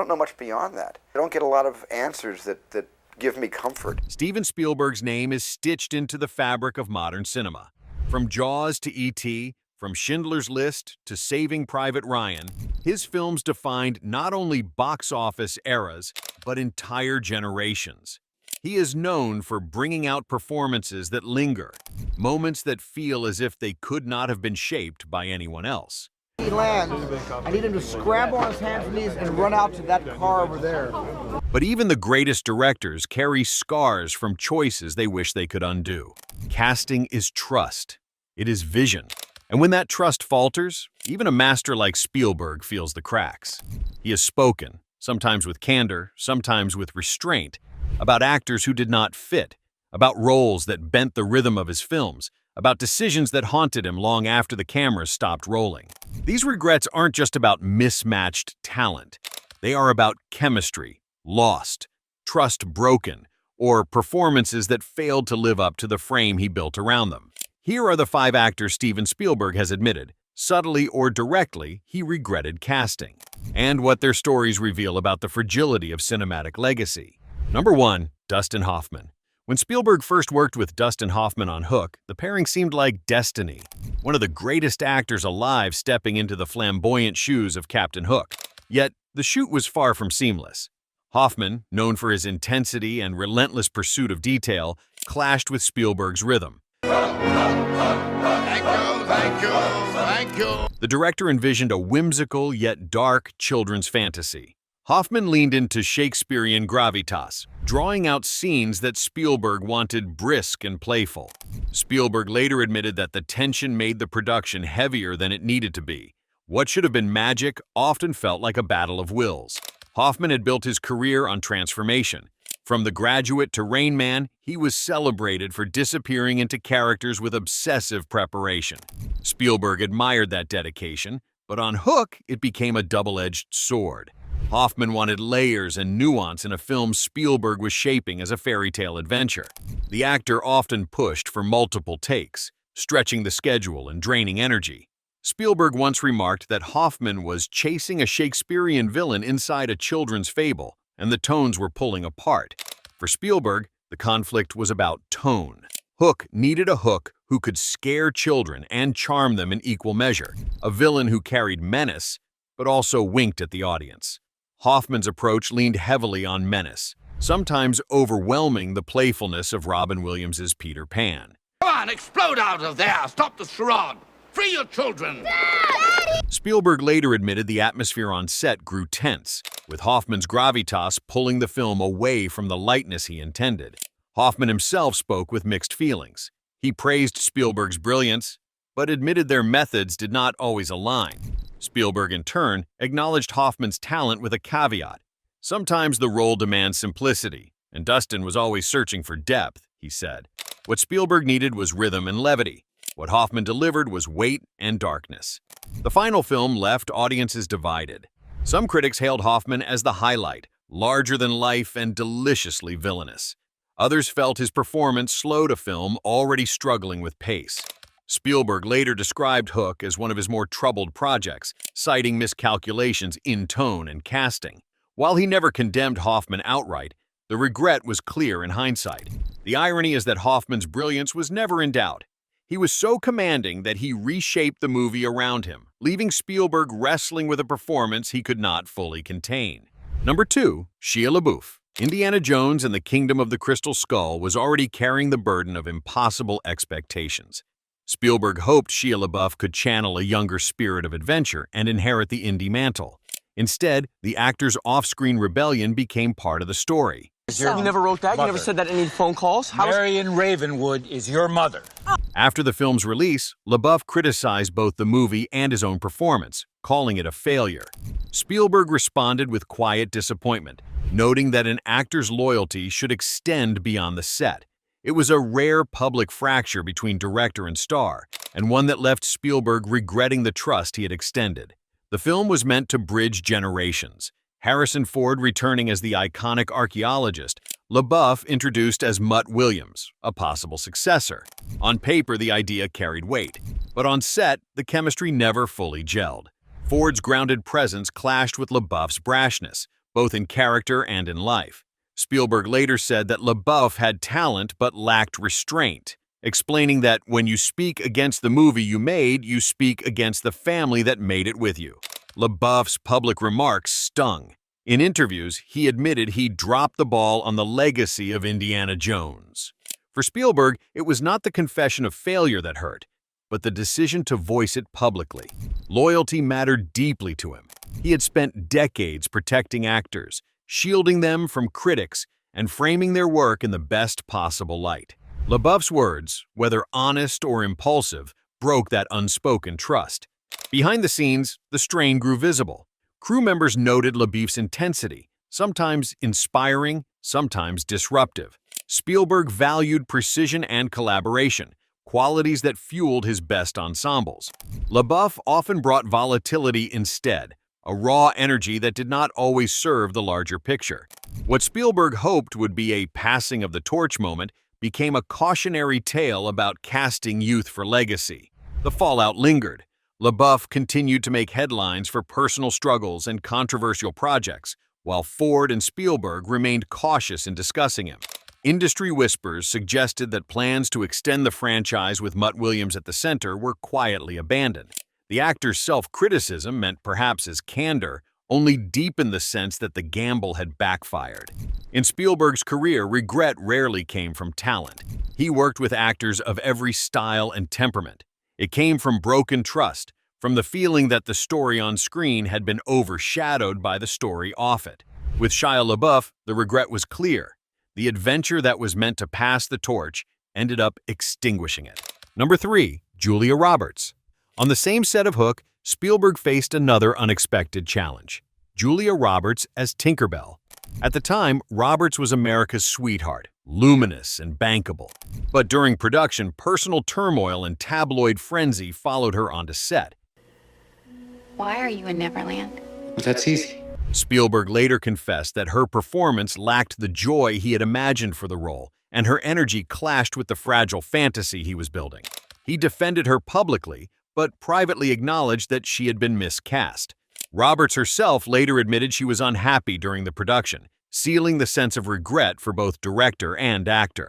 don't know much beyond that. I don't get a lot of answers that give me comfort. Steven Spielberg's name is stitched into the fabric of modern cinema. From Jaws to E.T., from Schindler's List to Saving Private Ryan, his films defined not only box office eras, but entire generations. He is known for bringing out performances that linger, moments that feel as if they could not have been shaped by anyone else. He lands, I need him to scramble on his hands and knees and run out to that car over there. But even the greatest directors carry scars from choices they wish they could undo. Casting is trust. It is vision. And when that trust falters, even a master like Spielberg feels the cracks. He has spoken, sometimes with candor, sometimes with restraint, about actors who did not fit, about roles that bent the rhythm of his films, about decisions that haunted him long after the cameras stopped rolling. These regrets aren't just about mismatched talent. They are about chemistry, lost, trust broken, or performances that failed to live up to the frame he built around them. Here are the 5 actors Steven Spielberg has admitted, subtly or directly, he regretted casting, and what their stories reveal about the fragility of cinematic legacy. Number 1. Dustin Hoffman. When Spielberg first worked with Dustin Hoffman on Hook, the pairing seemed like destiny. One of the greatest actors alive stepping into the flamboyant shoes of Captain Hook. Yet, the shoot was far from seamless. Hoffman, known for his intensity and relentless pursuit of detail, clashed with Spielberg's rhythm. Thank you. The director envisioned a whimsical yet dark children's fantasy. Hoffman leaned into Shakespearean gravitas, drawing out scenes that Spielberg wanted brisk and playful. Spielberg later admitted that the tension made the production heavier than it needed to be. What should have been magic often felt like a battle of wills. Hoffman had built his career on transformation. From The Graduate to Rain Man, he was celebrated for disappearing into characters with obsessive preparation. Spielberg admired that dedication, but on Hook, it became a double-edged sword. Hoffman wanted layers and nuance in a film Spielberg was shaping as a fairy tale adventure. The actor often pushed for multiple takes, stretching the schedule and draining energy. Spielberg once remarked that Hoffman was chasing a Shakespearean villain inside a children's fable, and the tones were pulling apart. For Spielberg, the conflict was about tone. Hook needed a Hook who could scare children and charm them in equal measure, a villain who carried menace, but also winked at the audience. Hoffman's approach leaned heavily on menace, sometimes overwhelming the playfulness of Robin Williams's Peter Pan. Come on, explode out of there! Stop the charade! Free your children! Daddy! Spielberg later admitted the atmosphere on set grew tense, with Hoffman's gravitas pulling the film away from the lightness he intended. Hoffman himself spoke with mixed feelings. He praised Spielberg's brilliance, but admitted their methods did not always align. Spielberg, in turn, acknowledged Hoffman's talent with a caveat. Sometimes the role demands simplicity, and Dustin was always searching for depth, he said. What Spielberg needed was rhythm and levity. What Hoffman delivered was weight and darkness. The final film left audiences divided. Some critics hailed Hoffman as the highlight, larger than life and deliciously villainous. Others felt his performance slowed a film already struggling with pace. Spielberg later described Hook as one of his more troubled projects, citing miscalculations in tone and casting. While he never condemned Hoffman outright, the regret was clear in hindsight. The irony is that Hoffman's brilliance was never in doubt. He was so commanding that he reshaped the movie around him, leaving Spielberg wrestling with a performance he could not fully contain. Number 2. Shia LaBeouf. Indiana Jones and the Kingdom of the Crystal Skull was already carrying the burden of impossible expectations. Spielberg hoped Shia LaBeouf could channel a younger spirit of adventure and inherit the indie mantle. Instead, the actor's off-screen rebellion became part of the story. You never wrote that? You never said that in any phone calls? Marion Ravenwood is your mother. After the film's release, LaBeouf criticized both the movie and his own performance, calling it a failure. Spielberg responded with quiet disappointment, noting that an actor's loyalty should extend beyond the set. It was a rare public fracture between director and star, and one that left Spielberg regretting the trust he had extended. The film was meant to bridge generations. Harrison Ford returning as the iconic archaeologist, LaBeouf introduced as Mutt Williams, a possible successor. On paper, the idea carried weight, but on set, the chemistry never fully gelled. Ford's grounded presence clashed with LaBeouf's brashness, both in character and in life. Spielberg later said that LaBeouf had talent but lacked restraint, explaining that when you speak against the movie you made, you speak against the family that made it with you. LaBeouf's public remarks stung. In interviews, he admitted he dropped the ball on the legacy of Indiana Jones. For Spielberg, it was not the confession of failure that hurt, but the decision to voice it publicly. Loyalty mattered deeply to him. He had spent decades protecting actors, shielding them from critics, and framing their work in the best possible light. LaBeouf's words, whether honest or impulsive, broke that unspoken trust. Behind the scenes, the strain grew visible. Crew members noted LaBeouf's intensity, sometimes inspiring, sometimes disruptive. Spielberg valued precision and collaboration, qualities that fueled his best ensembles. LaBeouf often brought volatility instead, a raw energy that did not always serve the larger picture. What Spielberg hoped would be a passing of the torch moment became a cautionary tale about casting youth for legacy. The fallout lingered. LaBeouf continued to make headlines for personal struggles and controversial projects, while Ford and Spielberg remained cautious in discussing him. Industry whispers suggested that plans to extend the franchise with Mutt Williams at the center were quietly abandoned. The actor's self-criticism, meant perhaps as candor, only deepened the sense that the gamble had backfired. In Spielberg's career, regret rarely came from talent. He worked with actors of every style and temperament. It came from broken trust, from the feeling that the story on screen had been overshadowed by the story off it. With Shia LaBeouf, the regret was clear. The adventure that was meant to pass the torch ended up extinguishing it. Number 3. Julia Roberts. On the same set of Hook, Spielberg faced another unexpected challenge: Julia Roberts as Tinkerbell. At the time, Roberts was America's sweetheart, luminous and bankable. But during production, personal turmoil and tabloid frenzy followed her onto set. Why are you in Neverland? Well, that's easy. Spielberg later confessed that her performance lacked the joy he had imagined for the role, and her energy clashed with the fragile fantasy he was building. He defended her publicly, but privately acknowledged that she had been miscast. Roberts herself later admitted she was unhappy during the production, sealing the sense of regret for both director and actor.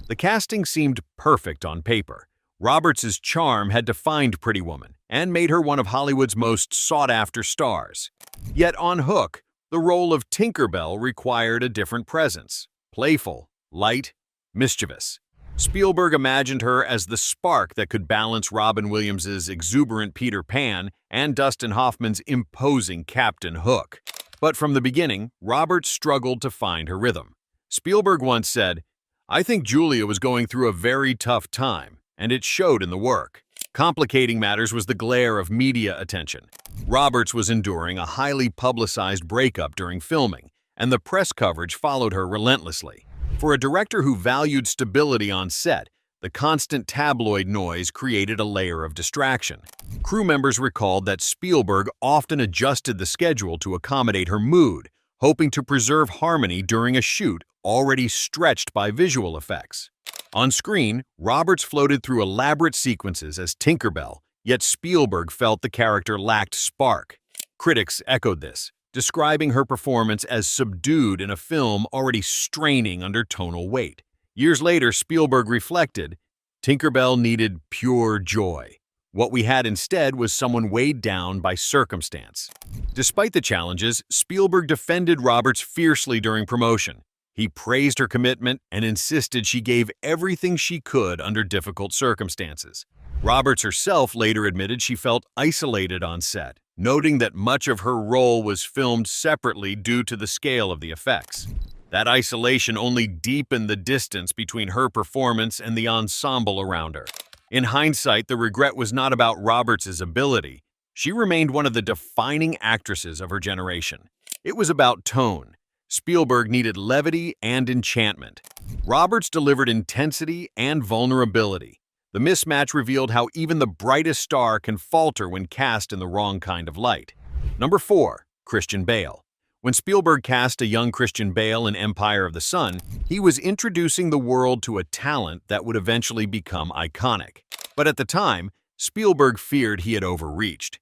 The casting seemed perfect on paper. Roberts' charm had defined Pretty Woman and made her one of Hollywood's most sought-after stars. Yet on Hook, the role of Tinkerbell required a different presence: playful, light, mischievous. Spielberg imagined her as the spark that could balance Robin Williams' exuberant Peter Pan and Dustin Hoffman's imposing Captain Hook. But from the beginning, Roberts struggled to find her rhythm. Spielberg once said, "I think Julia was going through a very tough time, and it showed in the work." Complicating matters was the glare of media attention. Roberts was enduring a highly publicized breakup during filming, and the press coverage followed her relentlessly. For a director who valued stability on set, the constant tabloid noise created a layer of distraction. Crew members recalled that Spielberg often adjusted the schedule to accommodate her mood, hoping to preserve harmony during a shoot already stretched by visual effects. On screen, Roberts floated through elaborate sequences as Tinkerbell, yet Spielberg felt the character lacked spark. Critics echoed this, describing her performance as subdued in a film already straining under tonal weight. Years later, Spielberg reflected, "Tinkerbell needed pure joy. What we had instead was someone weighed down by circumstance." Despite the challenges, Spielberg defended Roberts fiercely during promotion. He praised her commitment and insisted she gave everything she could under difficult circumstances. Roberts herself later admitted she felt isolated on set, noting that much of her role was filmed separately due to the scale of the effects. That isolation only deepened the distance between her performance and the ensemble around her. In hindsight, the regret was not about Roberts' ability. She remained one of the defining actresses of her generation. It was about tone. Spielberg needed levity and enchantment. Roberts delivered intensity and vulnerability. The mismatch revealed how even the brightest star can falter when cast in the wrong kind of light. Number 4. Christian Bale. When Spielberg cast a young Christian Bale in Empire of the Sun, he was introducing the world to a talent that would eventually become iconic. But at the time, Spielberg feared he had overreached.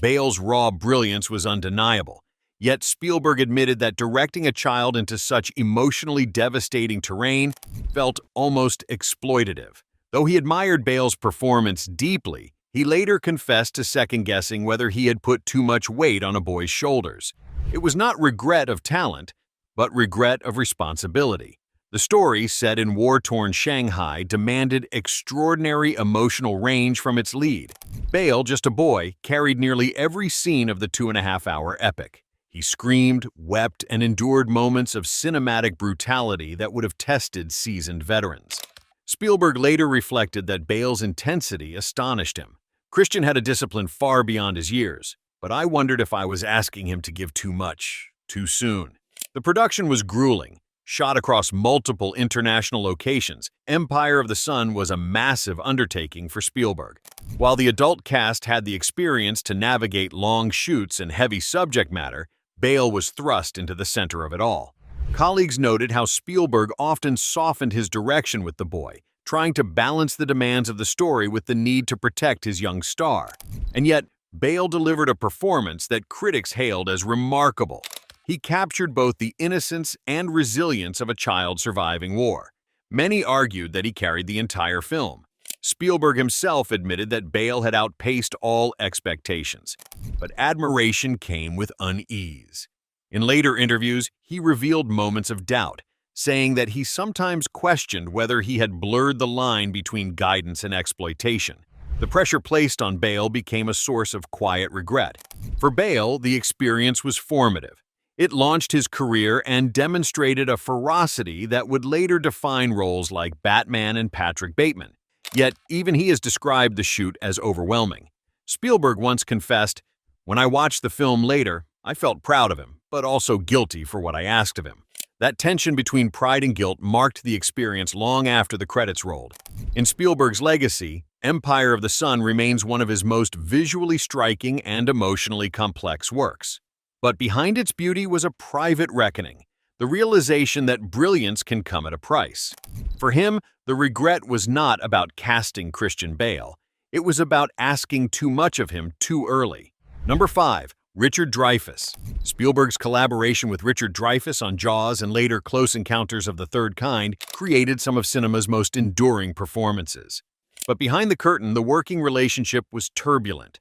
Bale's raw brilliance was undeniable, yet Spielberg admitted that directing a child into such emotionally devastating terrain felt almost exploitative. Though he admired Bale's performance deeply, he later confessed to second-guessing whether he had put too much weight on a boy's shoulders. It was not regret of talent, but regret of responsibility. The story, set in war-torn Shanghai, demanded extraordinary emotional range from its lead. Bale, just a boy, carried nearly every scene of the 2.5-hour epic. He screamed, wept, and endured moments of cinematic brutality that would have tested seasoned veterans. Spielberg later reflected that Bale's intensity astonished him. Christian had a discipline far beyond his years, but I wondered if I was asking him to give too much, too soon. The production was grueling. Shot across multiple international locations, Empire of the Sun was a massive undertaking for Spielberg. While the adult cast had the experience to navigate long shoots and heavy subject matter, Bale was thrust into the center of it all. Colleagues noted how Spielberg often softened his direction with the boy, trying to balance the demands of the story with the need to protect his young star. And yet, Bale delivered a performance that critics hailed as remarkable. He captured both the innocence and resilience of a child surviving war. Many argued that he carried the entire film. Spielberg himself admitted that Bale had outpaced all expectations, but admiration came with unease. In later interviews, he revealed moments of doubt, saying that he sometimes questioned whether he had blurred the line between guidance and exploitation. The pressure placed on Bale became a source of quiet regret. For Bale, the experience was formative. It launched his career and demonstrated a ferocity that would later define roles like Batman and Patrick Bateman. Yet, even he has described the shoot as overwhelming. Spielberg once confessed, "When I watched the film later, I felt proud of him, but also guilty for what I asked of him." That tension between pride and guilt marked the experience long after the credits rolled. In Spielberg's legacy, Empire of the Sun remains one of his most visually striking and emotionally complex works. But behind its beauty was a private reckoning, the realization that brilliance can come at a price. For him, the regret was not about casting Christian Bale. It was about asking too much of him too early. Number 5. Richard Dreyfuss. Spielberg's collaboration with Richard Dreyfuss on Jaws and later Close Encounters of the Third Kind created some of cinema's most enduring performances. But behind the curtain, the working relationship was turbulent.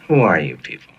Who are you people?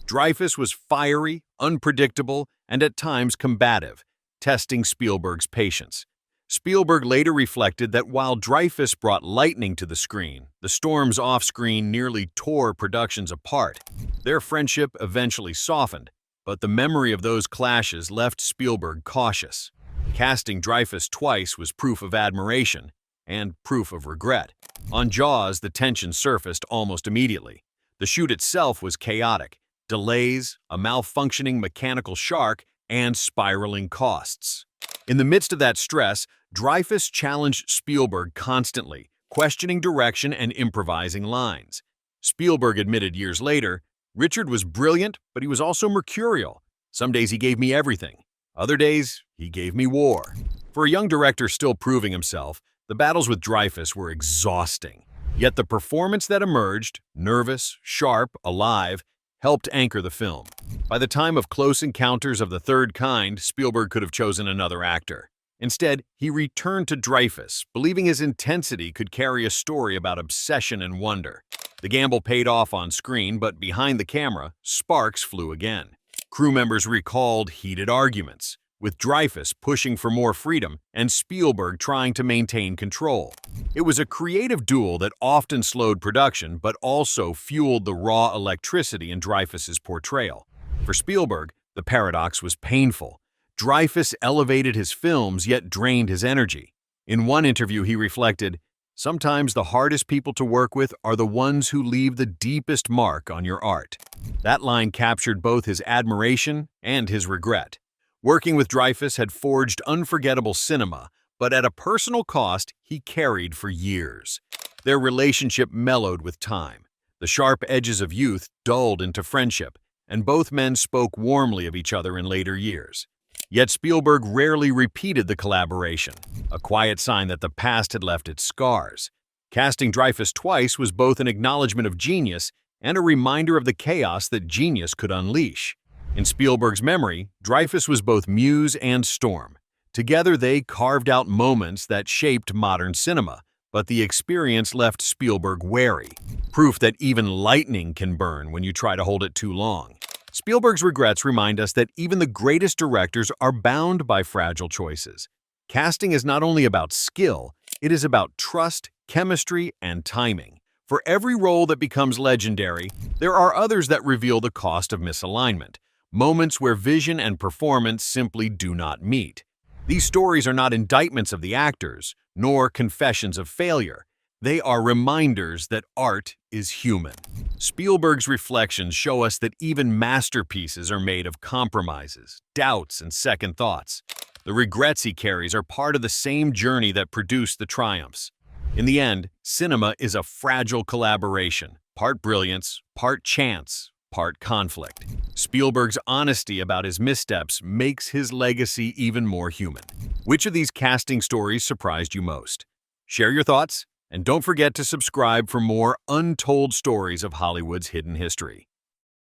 Dreyfuss was fiery, unpredictable, and at times combative, testing Spielberg's patience. Spielberg later reflected that while Dreyfuss brought lightning to the screen, the storms off-screen nearly tore productions apart. Their friendship eventually softened, but the memory of those clashes left Spielberg cautious. Casting Dreyfuss twice was proof of admiration and proof of regret. On Jaws, the tension surfaced almost immediately. The shoot itself was chaotic. Delays, a malfunctioning mechanical shark, and spiraling costs. In the midst of that stress, Dreyfuss challenged Spielberg constantly, questioning direction and improvising lines. Spielberg admitted years later, "Richard was brilliant, but he was also mercurial. Some days he gave me everything. Other days, he gave me war." For a young director still proving himself, the battles with Dreyfuss were exhausting. Yet the performance that emerged, nervous, sharp, alive, helped anchor the film. By the time of Close Encounters of the Third Kind, Spielberg could have chosen another actor. Instead, he returned to Dreyfuss, believing his intensity could carry a story about obsession and wonder. The gamble paid off on screen, but behind the camera, sparks flew again. Crew members recalled heated arguments, with Dreyfuss pushing for more freedom and Spielberg trying to maintain control. It was a creative duel that often slowed production but also fueled the raw electricity in Dreyfuss's portrayal. For Spielberg, the paradox was painful. Dreyfuss elevated his films yet drained his energy. In one interview, he reflected, "Sometimes the hardest people to work with are the ones who leave the deepest mark on your art." That line captured both his admiration and his regret. Working with Dreyfuss had forged unforgettable cinema, but at a personal cost he carried for years. Their relationship mellowed with time. The sharp edges of youth dulled into friendship, and both men spoke warmly of each other in later years. Yet Spielberg rarely repeated the collaboration, a quiet sign that the past had left its scars. Casting Dreyfuss twice was both an acknowledgement of genius and a reminder of the chaos that genius could unleash. In Spielberg's memory, Dreyfuss was both muse and storm. Together they carved out moments that shaped modern cinema, but the experience left Spielberg wary, proof that even lightning can burn when you try to hold it too long. Spielberg's regrets remind us that even the greatest directors are bound by fragile choices. Casting is not only about skill, it is about trust, chemistry, and timing. For every role that becomes legendary, there are others that reveal the cost of misalignment, moments where vision and performance simply do not meet. These stories are not indictments of the actors, nor confessions of failure. They are reminders that art is human. Spielberg's reflections show us that even masterpieces are made of compromises, doubts, and second thoughts. The regrets he carries are part of the same journey that produced the triumphs. In the end, cinema is a fragile collaboration, part brilliance, part chance, part conflict. Spielberg's honesty about his missteps makes his legacy even more human. Which of these casting stories surprised you most? Share your thoughts, and don't forget to subscribe for more untold stories of Hollywood's hidden history.